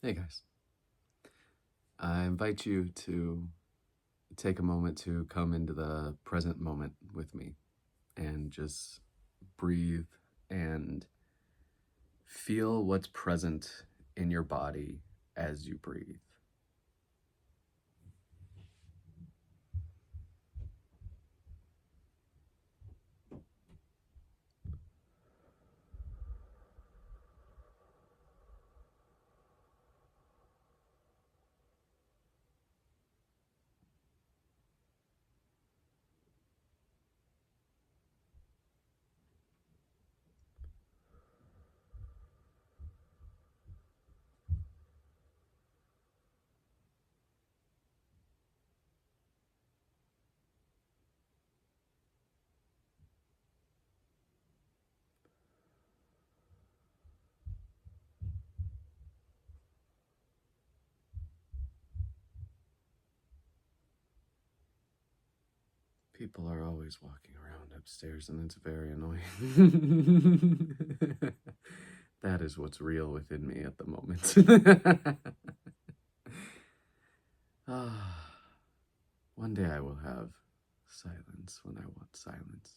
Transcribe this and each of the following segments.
Hey guys, I invite you to take a moment to come into the present moment with me and just breathe and feel what's present in your body as you breathe. People are always walking around upstairs and it's very annoying. That is what's real within me at the moment. One day I will have silence when I want silence.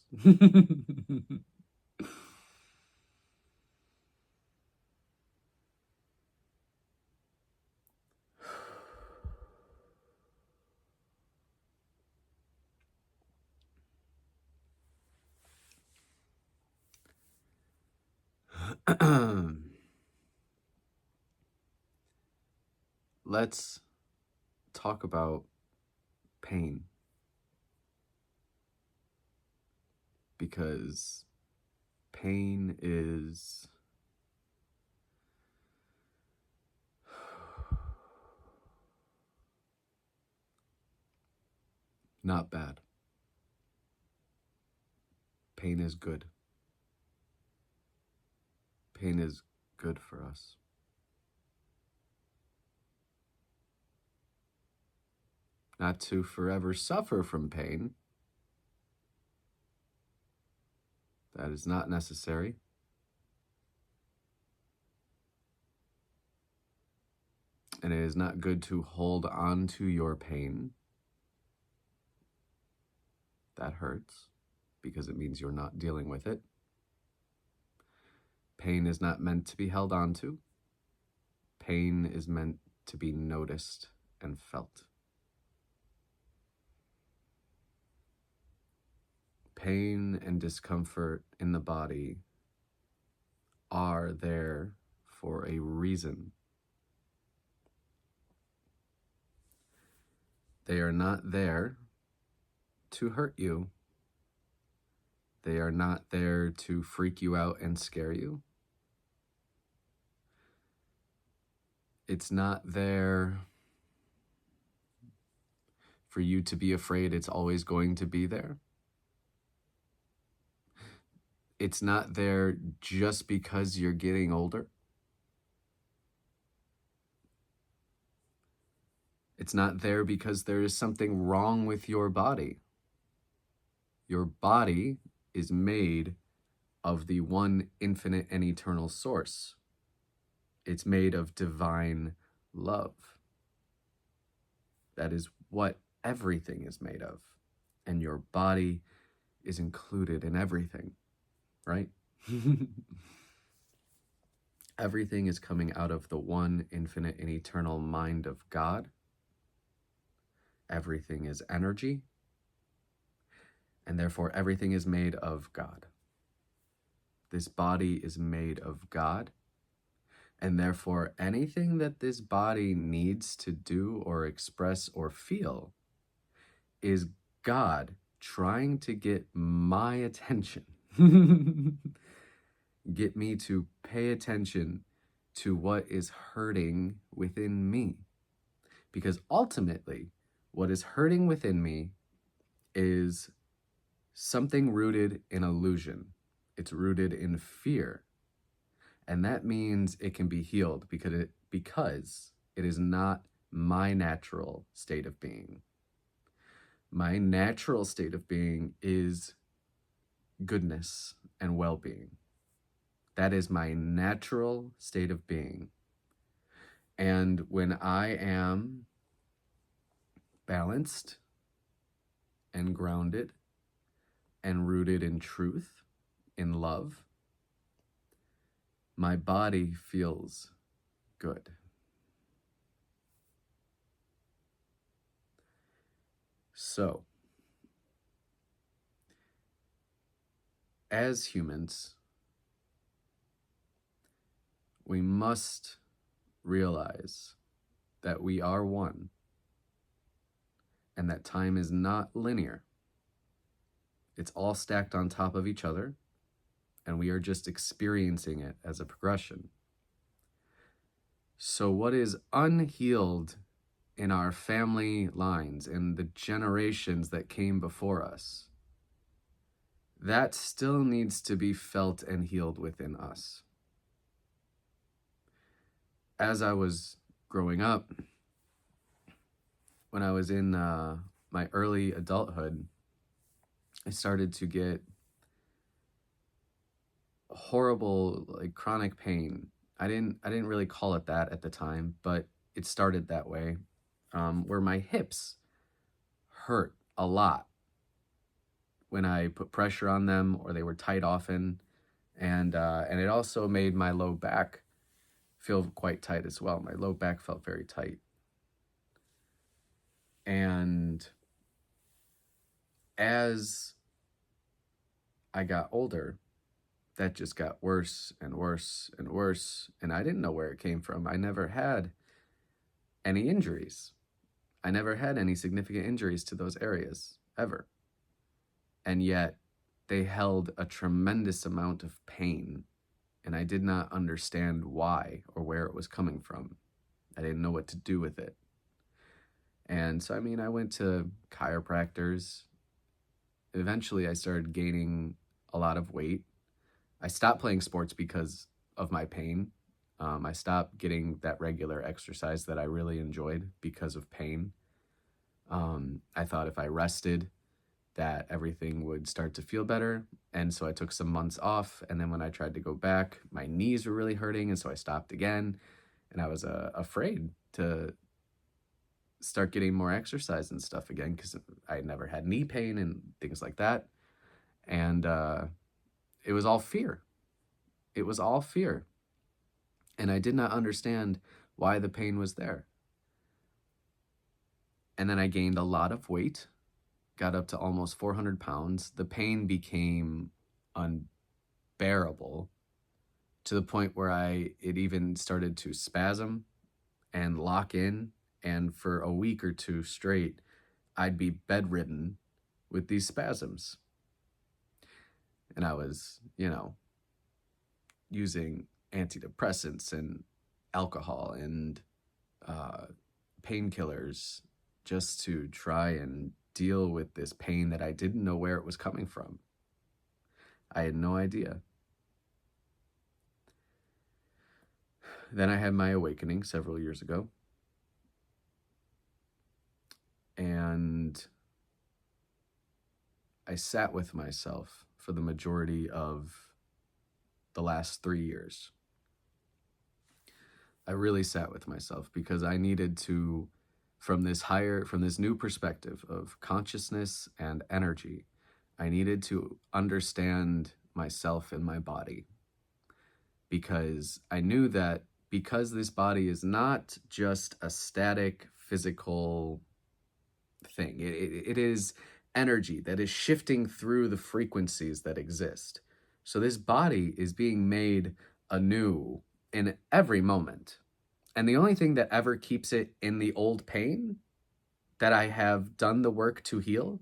Let's talk about pain, because pain is not bad. Pain is good. Pain is good for us. Not to forever suffer from pain. That is not necessary. And it is not good to hold on to your pain. That hurts because it means you're not dealing with it. Pain is not meant to be held on to. Pain is meant to be noticed and felt. Pain and discomfort in the body are there for a reason. They are not there to hurt you. They are not there to freak you out and scare you. It's not there for you to be afraid it's always going to be there. It's not there just because you're getting older. It's not there because there is something wrong with your body. Your body is made of the one infinite and eternal source. It's made of divine love. That is what everything is made of. And your body is included in everything, right? Everything is coming out of the one infinite and eternal mind of God. Everything is energy. And therefore, everything is made of God. This body is made of God. And therefore, anything that this body needs to do or express or feel is God trying to get my attention. Get me to pay attention to what is hurting within me. Because ultimately, what is hurting within me is something rooted in illusion. It's rooted in fear. And that means it can be healed because it is not my natural state of being. My natural state of being is goodness and well-being. That is my natural state of being. And when I am balanced and grounded and rooted in truth, in love, my body feels good. So, as humans, we must realize that we are one and that time is not linear. It's all stacked on top of each other, and we are just experiencing it as a progression. So what is unhealed in our family lines and the generations that came before us, that still needs to be felt and healed within us. As I was growing up, when I was in my early adulthood, I started to get horrible, like, chronic pain. I didn't really call it that at the time, but it started that way, where my hips hurt a lot when I put pressure on them or they were tight often, and it also made my low back feel quite tight as well. My low back felt very tight, and as I got older, that just got worse and worse and worse, and I didn't know where it came from. I never had any injuries. I never had any significant injuries to those areas, ever. And yet, they held a tremendous amount of pain, and I did not understand why or where it was coming from. I didn't know what to do with it. And so, I went to chiropractors. Eventually, I started gaining a lot of weight. I stopped playing sports because of my pain. I stopped getting that regular exercise that I really enjoyed because of pain. I thought if I rested, that everything would start to feel better. And so I took some months off. And then when I tried to go back, my knees were really hurting. And so I stopped again. And I was afraid to start getting more exercise and stuff again because I never had knee pain and things like that. And it was all fear. It was all fear. And I did not understand why the pain was there. And then I gained a lot of weight, got up to almost 400 pounds. The pain became unbearable to the point where it even started to spasm and lock in. And for a week or two straight, I'd be bedridden with these spasms. And I was, using antidepressants and alcohol and painkillers just to try and deal with this pain that I didn't know where it was coming from. I had no idea. Then I had my awakening several years ago. And I sat with myself for the majority of the last 3 years. I really sat with myself because I needed to, from this new perspective of consciousness and energy, I needed to understand myself and my body, because I knew that because this body is not just a static physical thing, it is energy that is shifting through the frequencies that exist. So this body is being made anew in every moment. And the only thing that ever keeps it in the old pain that I have done the work to heal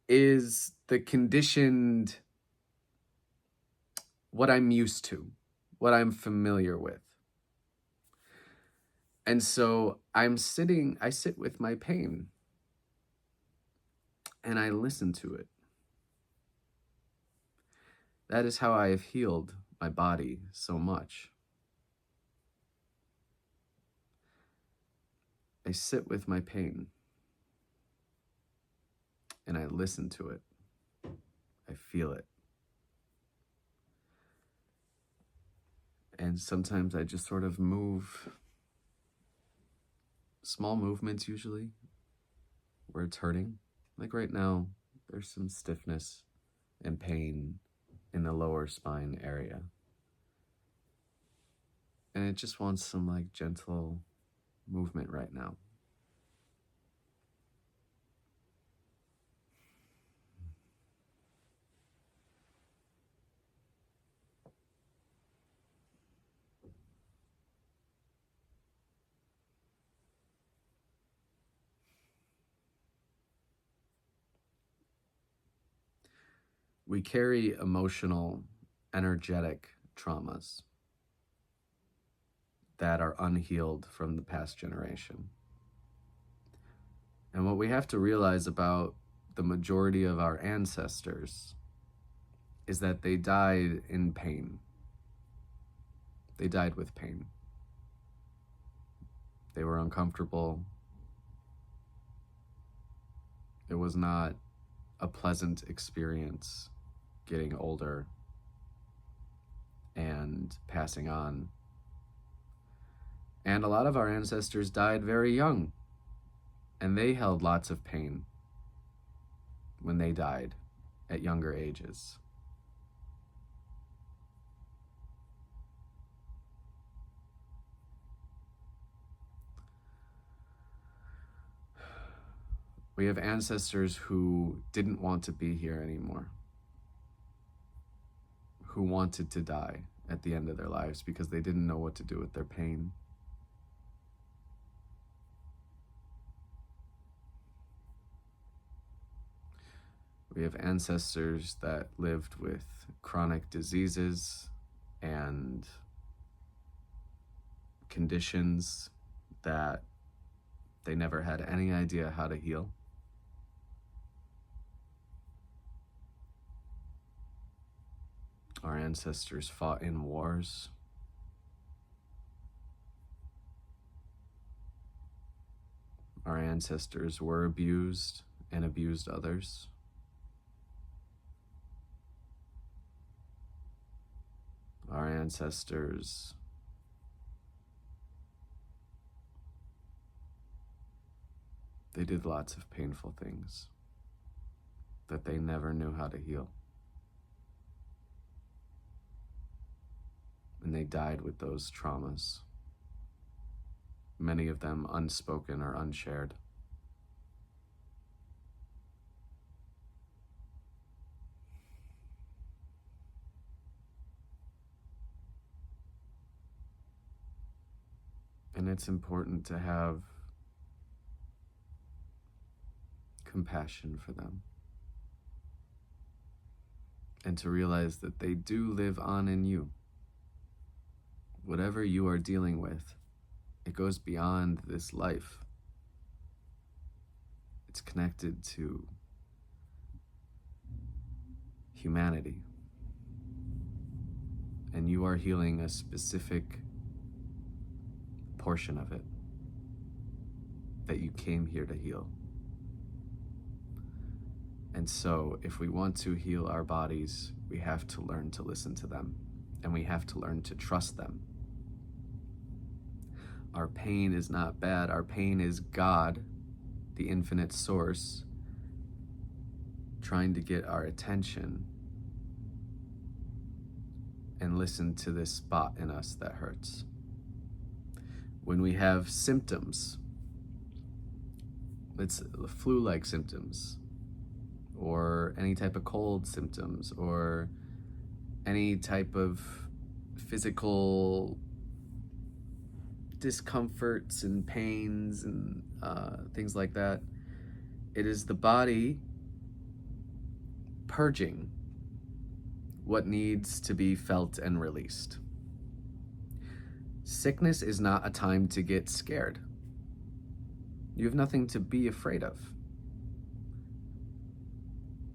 is the conditioned, what I'm used to, what I'm familiar with. And so I sit with my pain and I listen to it. That is how I have healed my body so much. I sit with my pain and I listen to it. I feel it. And sometimes I just sort of move small movements usually where it's hurting. Like right now, there's some stiffness and pain in the lower spine area. And it just wants some like gentle movement right now. We carry emotional, energetic traumas that are unhealed from the past generation. And what we have to realize about the majority of our ancestors is that they died in pain. They died with pain. They were uncomfortable. It was not a pleasant experience getting older and passing on. And a lot of our ancestors died very young, and they held lots of pain when they died at younger ages. We have ancestors who didn't want to be here anymore, who wanted to die at the end of their lives because they didn't know what to do with their pain. We have ancestors that lived with chronic diseases and conditions that they never had any idea how to heal. Our ancestors fought in wars. Our ancestors were abused and abused others. Our ancestors they did lots of painful things that they never knew how to heal. And they died with those traumas, many of them unspoken or unshared. And it's important to have compassion for them and to realize that they do live on in you. Whatever you are dealing with, it goes beyond this life. It's connected to humanity. And you are healing a specific portion of it that you came here to heal. And so, if we want to heal our bodies, we have to learn to listen to them, and we have to learn to trust them. Our pain is not bad. Our pain is God, the infinite source, trying to get our attention and listen to this spot in us that hurts. When we have symptoms, it's flu-like symptoms, or any type of cold symptoms, or any type of physical discomforts and pains and things like that, it is the body purging what needs to be felt and released. Sickness is not a time to get scared. You have nothing to be afraid of.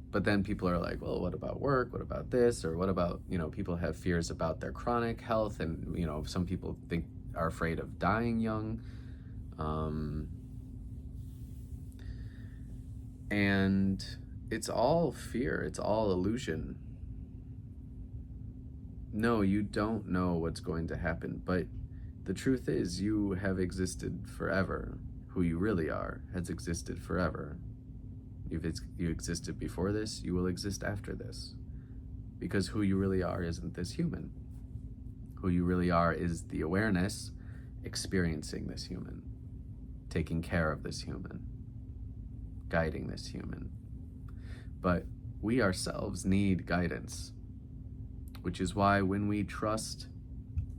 But then people are like, well, what about work? What about this? Or what about, people have fears about their chronic health, and, some people are afraid of dying young. And it's all fear. It's all illusion. No, you don't know what's going to happen, but the truth is you have existed forever. who you really are has existed forever. You existed before this, you will exist after this. Because who you really are isn't this human. Who you really are is the awareness experiencing this human, taking care of this human, guiding this human. But we ourselves need guidance, which is why when we trust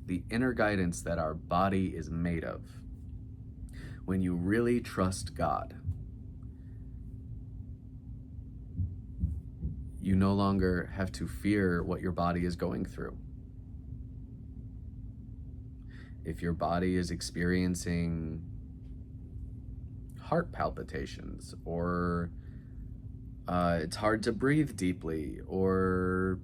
the inner guidance that our body is made of, when you really trust God, you no longer have to fear what your body is going through. If your body is experiencing heart palpitations, or it's hard to breathe deeply, or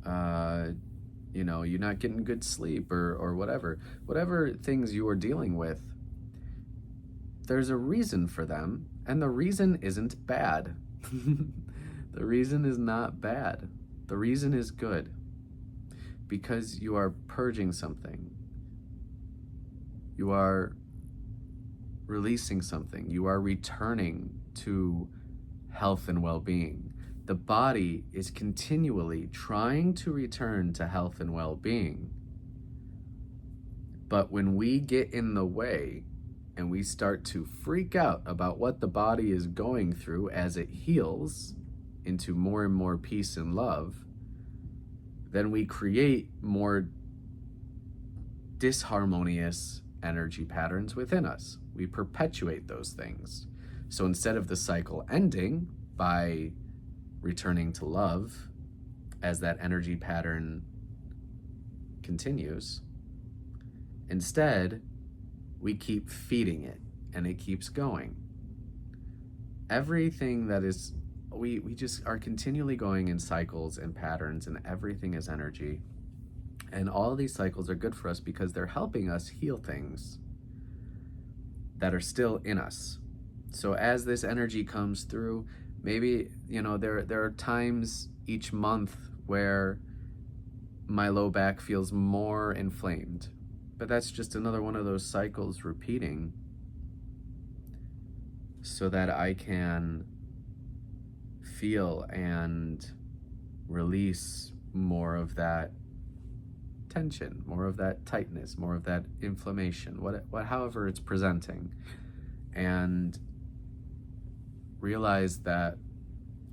you're not getting good sleep, or whatever things you are dealing with, there's a reason for them, and the reason isn't bad. The reason is not bad. The reason is good, because you are purging something. You are releasing something. You are returning to health and well-being. The body is continually trying to return to health and well-being. But when we get in the way and we start to freak out about what the body is going through as it heals into more and more peace and love, then we create more disharmonious energy patterns within us. We perpetuate those things. So instead of the cycle ending by returning to love as that energy pattern continues, instead we keep feeding it and it keeps going. Everything that is, we just are continually going in cycles and patterns, and everything is energy. And all of these cycles are good for us because they're helping us heal things that are still in us. So as this energy comes through, maybe, there are times each month where my low back feels more inflamed, but that's just another one of those cycles repeating so that I can feel and release more of that tension, more of that tightness, more of that inflammation, however it's presenting, and realize that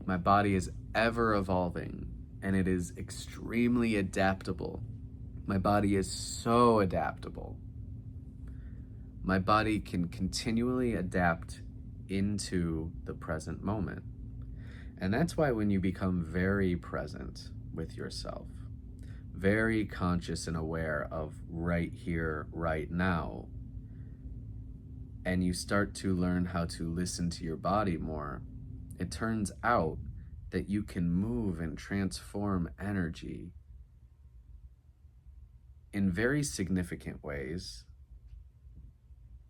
my body is ever evolving and it is extremely adaptable. My body is so adaptable. My body can continually adapt into the present moment. And that's why when you become very present with yourself, very conscious and aware of right here, right now, and you start to learn how to listen to your body more, it turns out that you can move and transform energy in very significant ways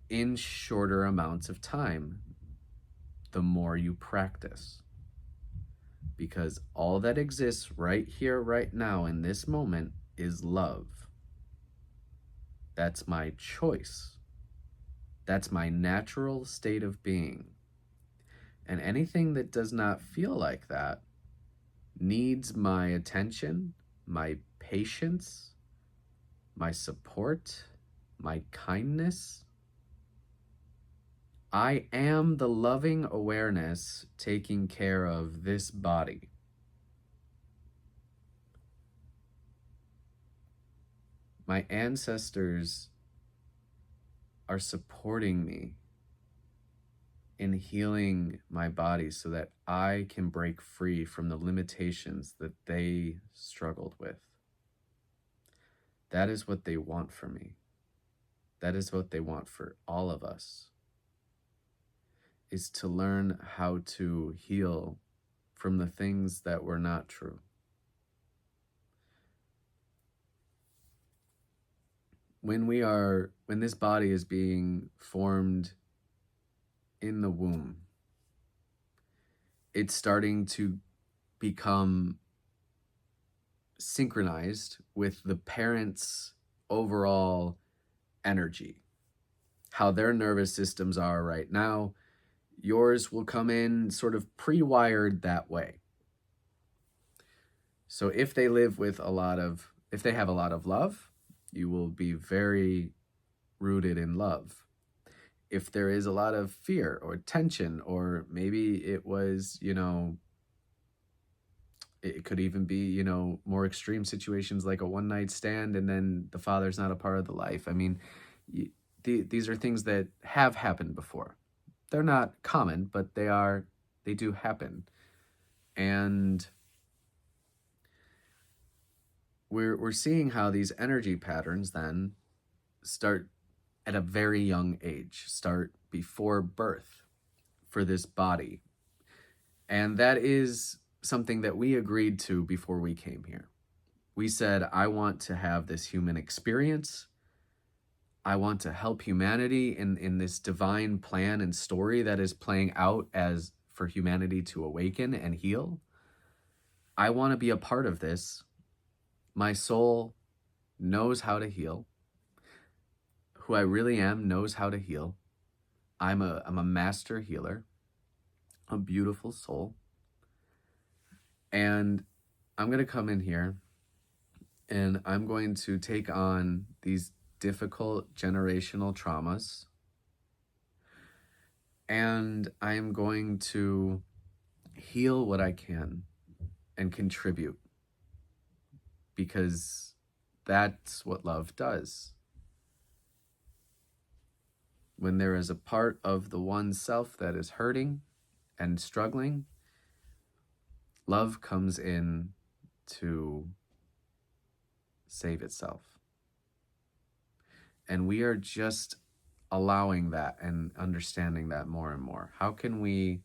in shorter amounts of time the more you practice. Because all that exists right here, right now, in this moment is love. That's my choice. That's my natural state of being. And anything that does not feel like that needs my attention, my patience, my support, my kindness. I am the loving awareness taking care of this body. My ancestors are supporting me in healing my body so that I can break free from the limitations that they struggled with. That is what they want for me. That is what they want for all of us, is to learn how to heal from the things that were not true. When this body is being formed in the womb, it's starting to become synchronized with the parent's overall energy. how their nervous systems are right now, yours will come in sort of pre-wired that way. So if they live with if they have a lot of love, you will be very rooted in love. If there is a lot of fear or tension, or maybe it was, it could even be, more extreme situations like a one-night stand and then the father's not a part of the life. I mean, these are things that have happened before. They're not common, but they do happen. And we're seeing how these energy patterns then start at a very young age, start before birth for this body. And that is something that we agreed to before we came here. We said, I want to have this human experience. I want to help humanity in this divine plan and story that is playing out as for humanity to awaken and heal. I want to be a part of this. My soul knows how to heal. Who I really am knows how to heal. I'm a master healer, a beautiful soul. And I'm going to come in here and I'm going to take on these difficult generational traumas. And I'm going to heal what I can and contribute, because that's what love does. When there is a part of the one self that is hurting and struggling, love comes in to save itself. And we are just allowing that and understanding that more and more. How can we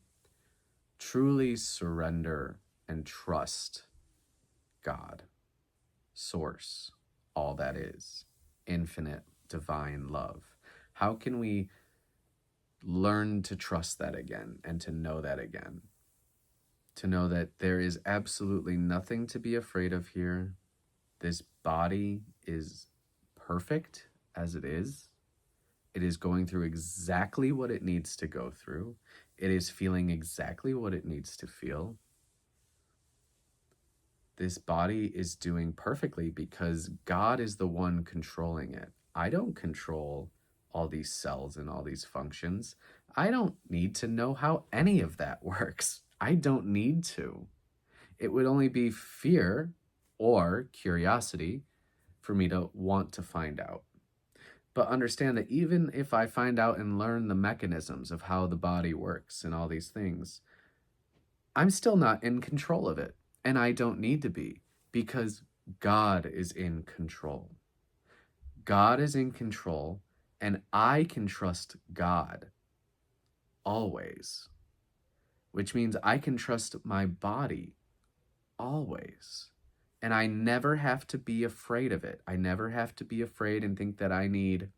truly surrender and trust God, source, all that is, infinite, divine love? How can we learn to trust that again and to know that again? To know that there is absolutely nothing to be afraid of here. This body is perfect as it is. It is going through exactly what it needs to go through. It is feeling exactly what it needs to feel. This body is doing perfectly because God is the one controlling it. I don't control all these cells and all these functions. I don't need to know how any of that works. I don't need to. It would only be fear or curiosity for me to want to find out. But understand that even if I find out and learn the mechanisms of how the body works and all these things, I'm still not in control of it. And I don't need to be, because God is in control. God is in control, and I can trust God always, which means I can trust my body always. And I never have to be afraid of it. I never have to be afraid and think that I need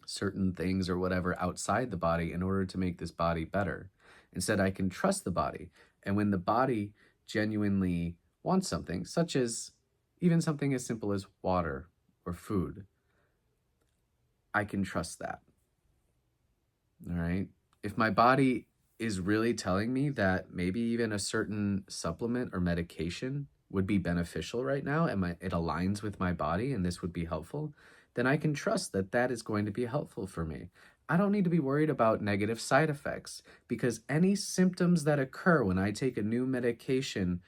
certain things or whatever outside the body in order to make this body better. Instead, I can trust the body. And when the body genuinely wants something, such as even something as simple as water or food, I can trust that. All right? If my body is really telling me that maybe even a certain supplement or medication would be beneficial right now and it aligns with my body and this would be helpful, then I can trust that that is going to be helpful for me. I don't need to be worried about negative side effects, because any symptoms that occur when I take a new medication,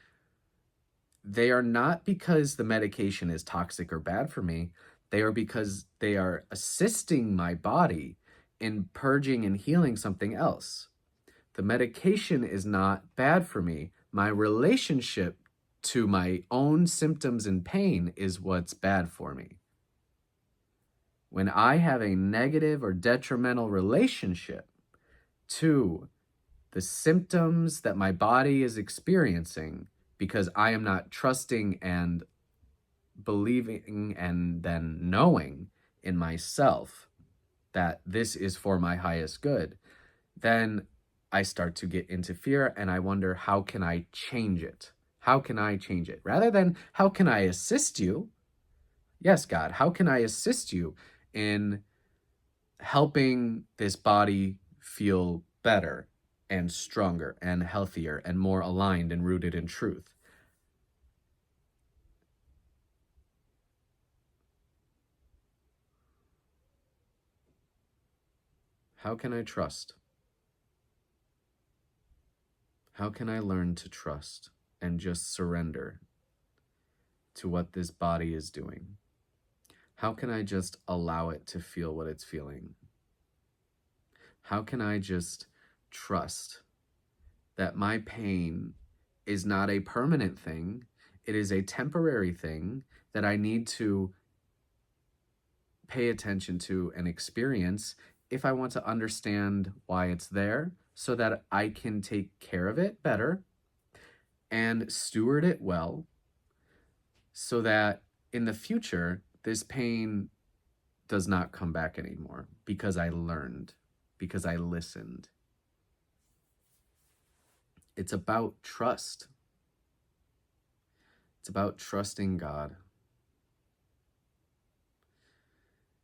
they are not because the medication is toxic or bad for me. They are because they are assisting my body in purging and healing something else. The medication is not bad for me. My relationship to my own symptoms and pain is what's bad for me. When I have a negative or detrimental relationship to the symptoms that my body is experiencing, because I am not trusting and believing and then knowing in myself that this is for my highest good, then I start to get into fear and I wonder, how can I change it? How can I change it? Rather than, how can I assist you? Yes, God, how can I assist you in helping this body feel better and stronger and healthier and more aligned and rooted in truth. How can I trust? How can I learn to trust and just surrender to what this body is doing? How can I just allow it to feel what it's feeling? How can I just trust that my pain is not a permanent thing? It is a temporary thing that I need to pay attention to and experience if I want to understand why it's there, so that I can take care of it better and steward it well, so that in the future, this pain does not come back anymore, because I learned, because I listened. It's about trust. It's about trusting God.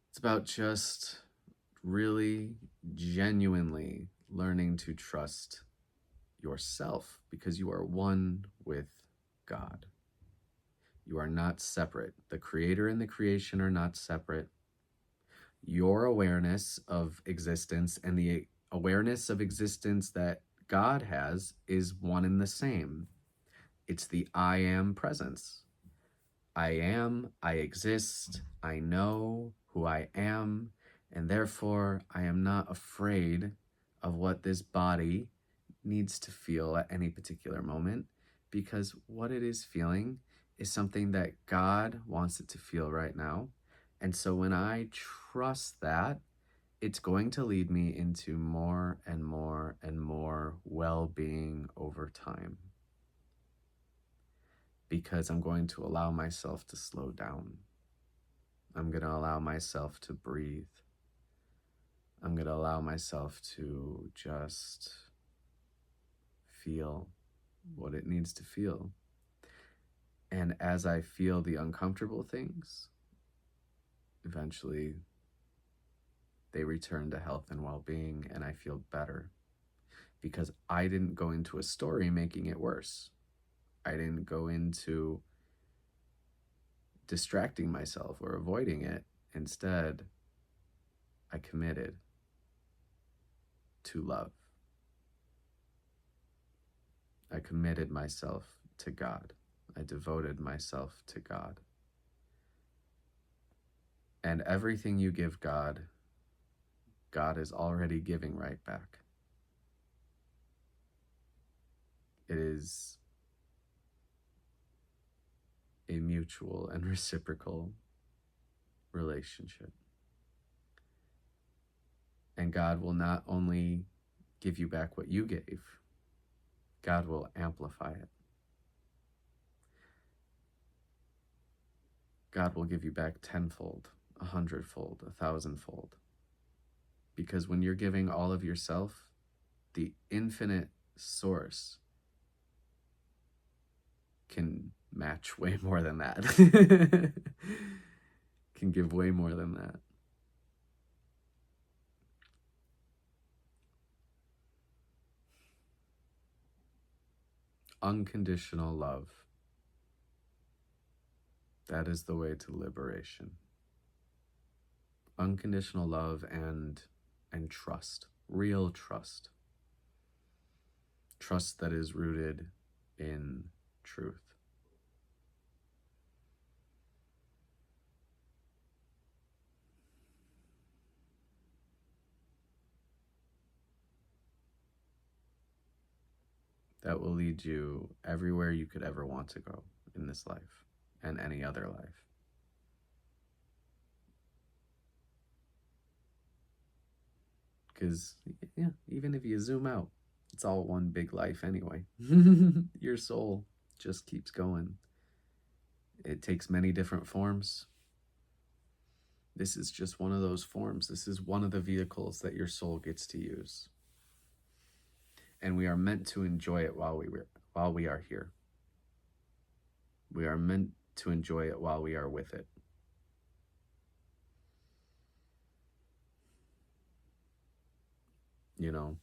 It's about just really genuinely learning to trust yourself, because you are one with God. You are not separate. The creator and the creation are not separate. Your awareness of existence and the awareness of existence that God has is one and the same. It's the I am presence. I am, I exist, I know who I am, and therefore I am not afraid of what this body needs to feel at any particular moment, because what it is feeling is something that God wants it to feel right now. And so when I trust that, it's going to lead me into more and more and more well-being over time, because I'm going to allow myself to slow down. I'm going to allow myself to breathe. I'm going to allow myself to just feel what it needs to feel. And as I feel the uncomfortable things, eventually they return to health and well-being, and I feel better, because I didn't go into a story making it worse. I didn't go into distracting myself or avoiding it. Instead, I committed to love. I committed myself to God. I devoted myself to God. And everything you give God, God is already giving right back. It is a mutual and reciprocal relationship. And God will not only give you back what you gave, God will amplify it. God will give you back tenfold, 100-fold, 1,000-fold. Because when you're giving all of yourself, the infinite source can match way more than that. Can give way more than that. Unconditional love. That is the way to liberation. Unconditional love and trust. Real trust. Trust that is rooted in truth. That will lead you everywhere you could ever want to go in this life and any other life. Because, yeah, even if you zoom out, it's all one big life anyway. Your soul just keeps going. It takes many different forms. This is just one of those forms. This is one of the vehicles that your soul gets to use. And we are meant to enjoy it while we are here. We are meant to enjoy it while we are with it. you know,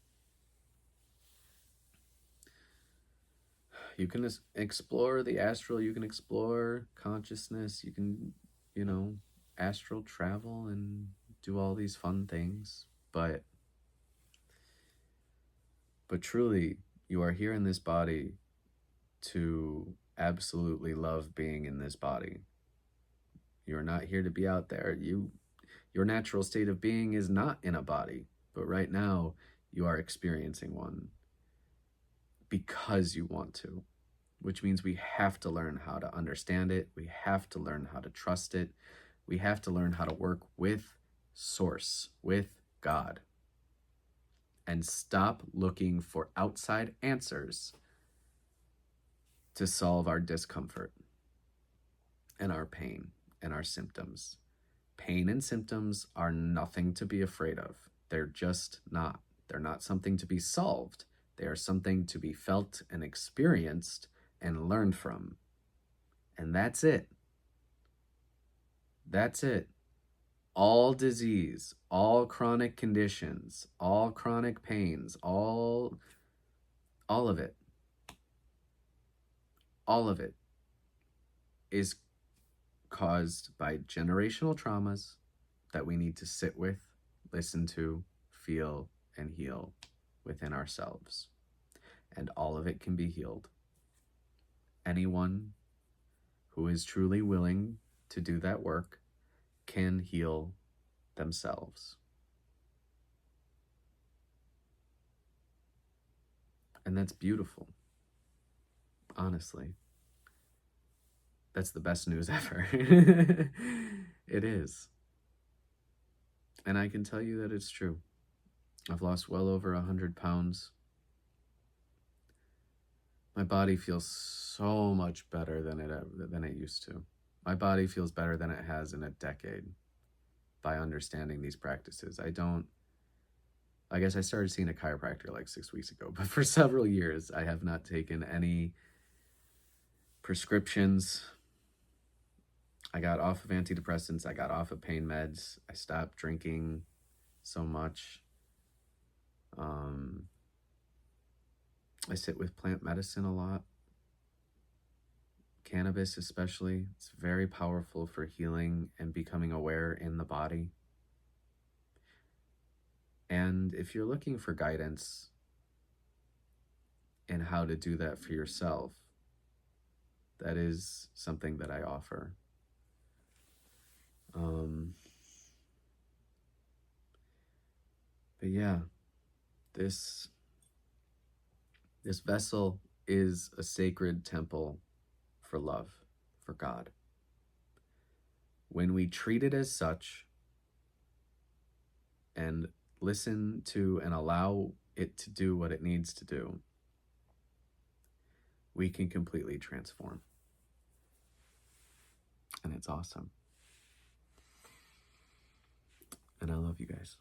you can explore the astral, you can explore consciousness, you can, you know, astral travel and do all these fun things, but truly, you are here in this body to absolutely love being in this body. You're not here to be out there. Your natural state of being is not in a body, but right now you are experiencing one because you want to, which means we have to learn how to understand it. We have to learn how to trust it. We have to learn how to work with Source, with God, and stop looking for outside answers to solve our discomfort and our pain and our symptoms. Pain and symptoms are nothing to be afraid of. They're just not. They're not something to be solved. They are something to be felt and experienced and learned from. And that's it. That's it. All disease, all chronic conditions, all chronic pains, all of it, all of it is caused by generational traumas that we need to sit with, listen to, feel, and heal within ourselves. And all of it can be healed. Anyone who is truly willing to do that work can heal themselves. And that's beautiful. Honestly. That's the best news ever. It is. And I can tell you that it's true. I've lost well over 100 pounds. My body feels so much better than it used to. My body feels better than it has in a decade by understanding these practices. I guess I started seeing a chiropractor like 6 weeks ago, but for several years I have not taken any prescriptions. I got off of antidepressants. I got off of pain meds. I stopped drinking so much. I sit with plant medicine a lot. Cannabis especially. It's very powerful for healing and becoming aware in the body. And if you're looking for guidance in how to do that for yourself, that is something that I offer. But yeah, this vessel is a sacred temple for love, for God. When we treat it as such and listen to and allow it to do what it needs to do, we can completely transform. And it's awesome. And I love you guys.